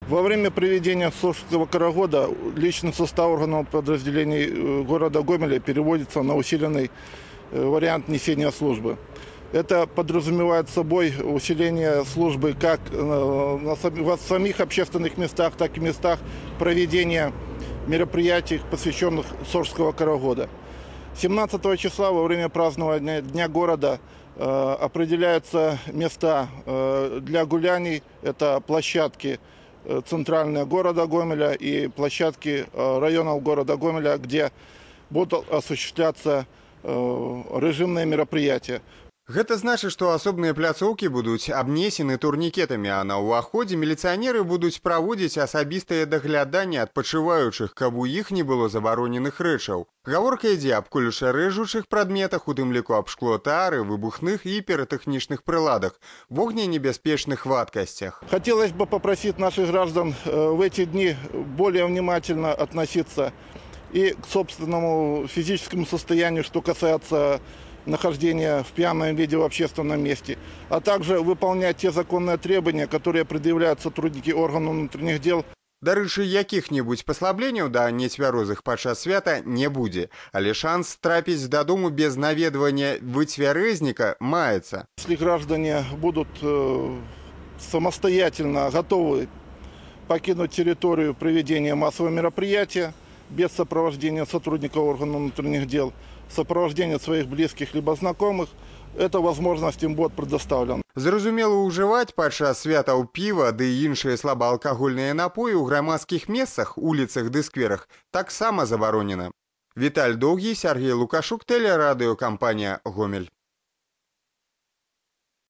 Во время проведения Сожского карагода личный состав органов подразделений города Гомеля переводится на усиленный вариант несения службы. Это подразумевает собой усиление службы как в самих общественных местах, так и местах проведения мероприятий, посвященных Сожского карагода. 17 числа во время празднования Дня города определяются места для гуляний. Это площадки центральные города Гомеля и площадки районов города Гомеля, где будут осуществляться режимные мероприятия. Гэта значыць, што асобныя пляцоўкі будуць абнесены турнікетамі, а на ўваходзе міліцыянеры будуць праводзіць асабістае дагляданне адпачываючых, каб у іх не было забароненых рэчаў. Гаворка ідзе аб колюшарэжучых прадметах, у тым ліку аб шклотары, выбухных и піратэхнічных прыладах, вогненебяспечных вадкасцях. Хотелось бы попросить наших граждан в эти дни более внимательно относиться и к собственному физическому состоянию, что касается нахождения в пьяном виде в общественном месте, а также выполнять те законные требования, которые предъявляют сотрудники органов внутренних дел. Дарэчы, якіх-небудзь паслабленняў да нецвярозых падчас свята не будзе, але шанс трапіць дадому без наведвання выцвярэзніка маецца. Если граждане будут самостоятельно готовы покинуть территорию проведения массового мероприятия без сопровождения сотрудников органов внутренних дел, сопровождения своих близких либо знакомых, эта возможность им будет предоставлена. Зразумела, ўжываць падчас святаў піва ды іншыя слабаалкагольныя напоі ў грамадскіх месцах, уліцах ды скверах таксама забаронена. Віталь Доўгі, Сергей Лукашук, тэлерадыёкампанія «Гомель».